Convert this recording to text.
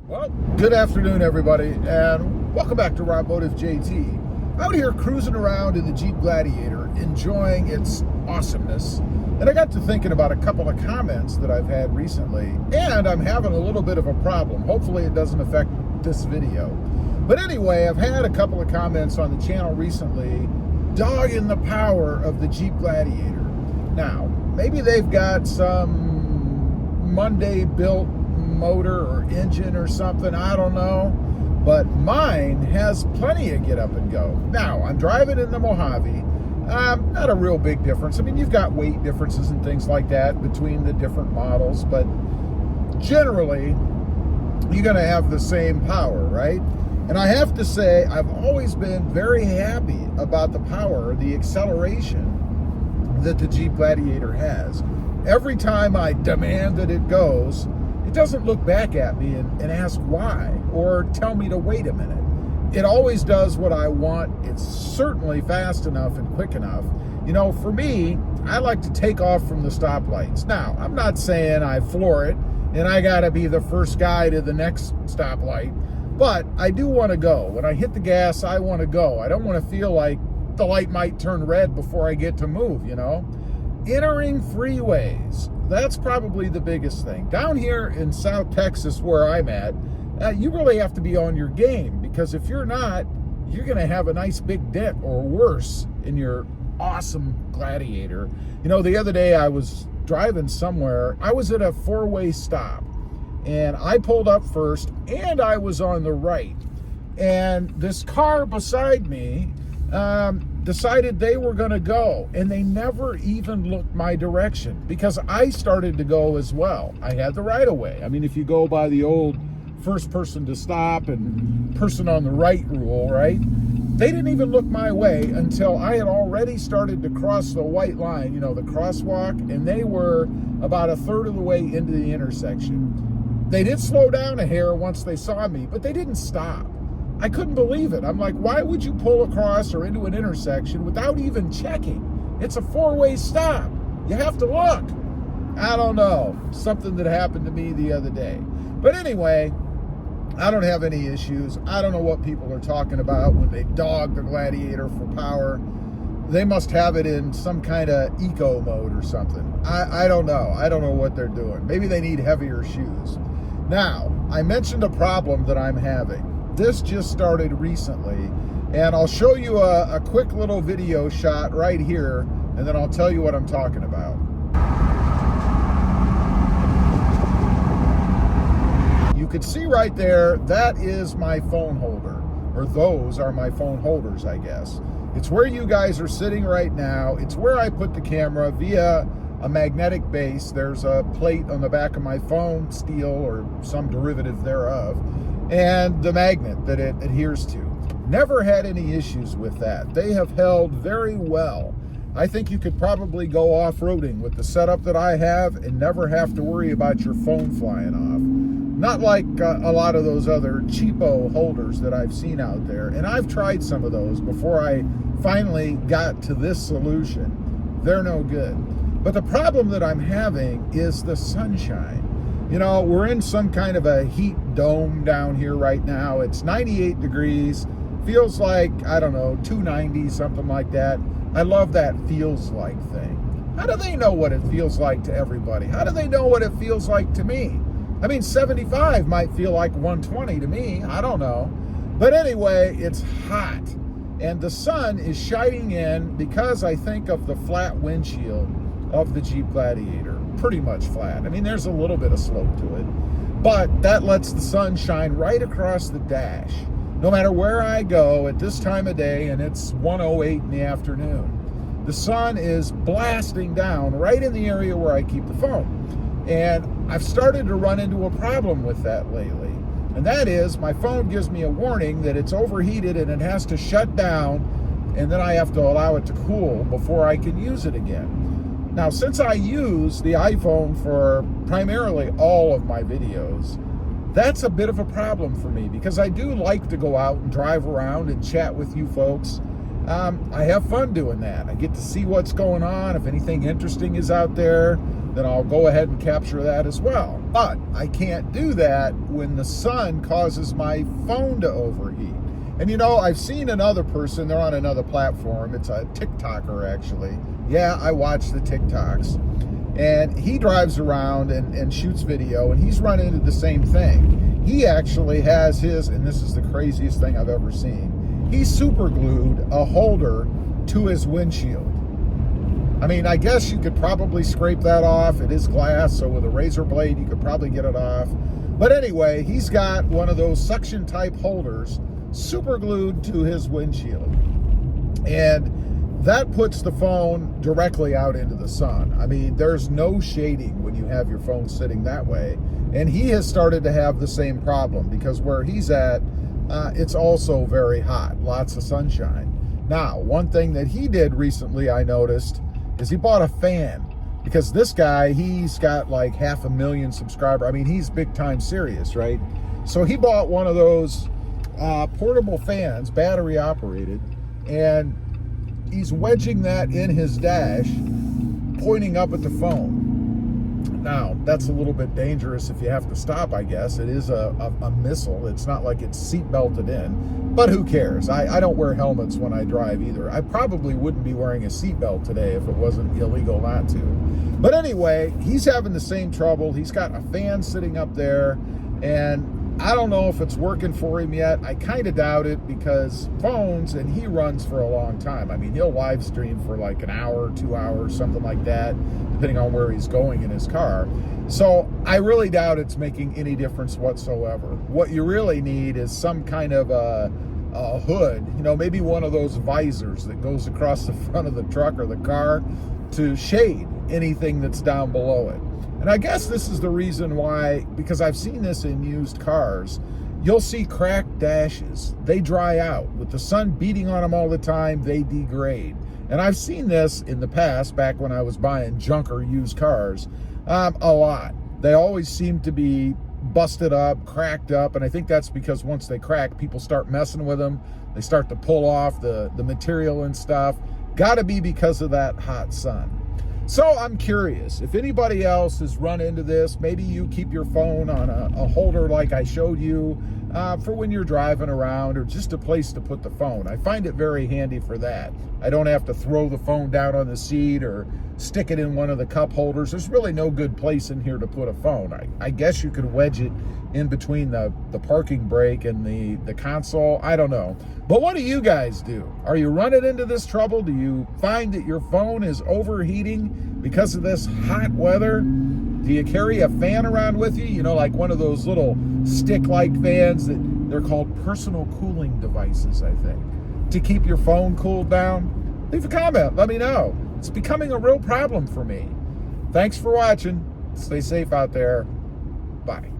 Well, good afternoon, everybody, and welcome back to Automotive JT. Out here cruising around in the Jeep Gladiator, enjoying its awesomeness. And I got to thinking about a couple of comments that I've had recently, and I'm having a little bit of a problem. Hopefully it doesn't affect this video. But anyway, I've had a couple of comments on the channel recently dogging the power of the Jeep Gladiator. Now, maybe they've got some Monday built motor or engine or something, I don't know, but mine has plenty of get up and go. Now, I'm driving in the Mojave. Not a real big difference. I mean, you've got weight differences and things like that between the different models, but generally you're going to have the same power, right? And I have to say, I've always been very happy about the power, the acceleration that the Jeep Gladiator has. Every time I demand that it goes, it doesn't look back at me and ask why or tell me to wait a minute. It always does what I want. It's certainly fast enough and quick enough. You know, for me, I like to take off from the stoplights. Now, I'm not saying I floor it and I gotta be the first guy to the next stoplight, but I do want to go. When I hit the gas, I want to go. I don't want to feel like the light might turn red before I get to move, you know? Entering freeways, that's probably the biggest thing. Down here in South Texas, where I'm at, you really have to be on your game, because if you're not, you're going to have a nice big dent or worse in your awesome Gladiator. You know, the other day I was driving somewhere. I was at a four-way stop, and I pulled up first, and I was on the right. And this car beside me decided they were going to go, and they never even looked my direction because I started to go as well. I had the right of way. I mean, if you go by the old first person to stop and person on the right rule, right? They didn't even look my way until I had already started to cross the white line, you know, the crosswalk, and they were about a third of the way into the intersection. They did slow down a hair once they saw me, but they didn't stop. I couldn't believe it. I'm like, why would you pull across or into an intersection without even checking? It's a four-way stop. You have to look. I don't know. Something that happened to me the other day. But anyway, I don't have any issues. I don't know what people are talking about when they dog the Gladiator for power. They must have it in some kind of eco mode or something. I don't know. I don't know what they're doing. Maybe they need heavier shoes. Now, I mentioned a problem that I'm having. This just started recently, and I'll show you a quick little video shot right here, and then I'll tell you what I'm talking about. You can see right there, that is my phone holder, or those are my phone holders, I guess. It's where you guys are sitting right now. It's where I put the camera via a magnetic base. There's a plate on the back of my phone, steel or some derivative thereof, and the magnet that it adheres to. Never had any issues with that. They have held very well. I think you could probably go off-roading with the setup that I have and never have to worry about your phone flying off. Not like a lot of those other cheapo holders that I've seen out there. And I've tried some of those before I finally got to this solution. They're no good. But the problem that I'm having is the sunshine. You know, we're in some kind of a heat dome down here right now. It's 98 degrees. Feels like, I don't know, 290, something like that. I love that feels like thing. How do they know what it feels like to everybody? How do they know what it feels like to me? I mean, 75 might feel like 120 to me. I don't know. But anyway, it's hot. And the sun is shining in because I think of the flat windshield of the Jeep Gladiator. Pretty much flat. I mean, there's a little bit of slope to it, but that lets the sun shine right across the dash. No matter where I go at this time of day, and it's 1:08 in the afternoon, the sun is blasting down right in the area where I keep the phone. And I've started to run into a problem with that lately. And that is, my phone gives me a warning that it's overheated and it has to shut down, and then I have to allow it to cool before I can use it again. Now, since I use the iPhone for primarily all of my videos, that's a bit of a problem for me because I do like to go out and drive around and chat with you folks. I have fun doing that. I get to see what's going on, if anything interesting is out there. then I'll go ahead and capture that as well. But I can't do that when the sun causes my phone to overheat. And you know, I've seen another person, they're on another platform, it's a TikToker actually. Yeah, I watch the TikToks. And he drives around and shoots video, and he's run into the same thing. He actually has his, and this is the craziest thing I've ever seen, he super glued a holder to his windshield. I mean, I guess you could probably scrape that off. It is glass, so with a razor blade, you could probably get it off. But anyway, he's got one of those suction type holders super glued to his windshield. And that puts the phone directly out into the sun. I mean, there's no shading when you have your phone sitting that way. And he has started to have the same problem because where he's at, it's also very hot, lots of sunshine. Now, one thing that he did recently, I noticed, is he bought a fan. Because this guy, he's got like 500,000 subscribers. I mean, he's big time serious, right? So he bought one of those portable fans, battery operated, and he's wedging that in his dash, pointing up at the phone. Now, that's a little bit dangerous if you have to stop, I guess. It is a missile. It's not like it's seat belted in, but who cares? I don't wear helmets when I drive either. I probably wouldn't be wearing a seatbelt today if it wasn't illegal not to. But anyway, he's having the same trouble. He's got a fan sitting up there, and I don't know if it's working for him yet. I kind of doubt it because phones, and he runs for a long time. I mean, he'll live stream for like an hour, 2 hours, something like that, depending on where he's going in his car. So I really doubt it's making any difference whatsoever. What you really need is some kind of a hood, you know, maybe one of those visors that goes across the front of the truck or the car to shade anything that's down below it. And I guess this is the reason why, because I've seen this in used cars, you'll see cracked dashes. They dry out. With the sun beating on them all the time, they degrade. And I've seen this in the past, back when I was buying junk or used cars, a lot. They always seem to be busted up, cracked up, and I think that's because once they crack, people start messing with them. They start to pull off the material and stuff. Gotta be because of that hot sun. So I'm curious, if anybody else has run into this, maybe you keep your phone on a holder like I showed you for when you're driving around, or just a place to put the phone. I find it very handy for that. I don't have to throw the phone down on the seat or stick it in one of the cup holders. There's really no good place in here to put a phone. I guess you could wedge it in between the parking brake and the console. I don't know. But what do you guys do? Are you running into this trouble? Do you find that your phone is overheating because of this hot weather? Do you carry a fan around with you? You know, like one of those little stick-like fans that they're called personal cooling devices, I think, to keep your phone cooled down? Leave a comment. Let me know. It's becoming a real problem for me. Thanks for watching. Stay safe out there. Bye.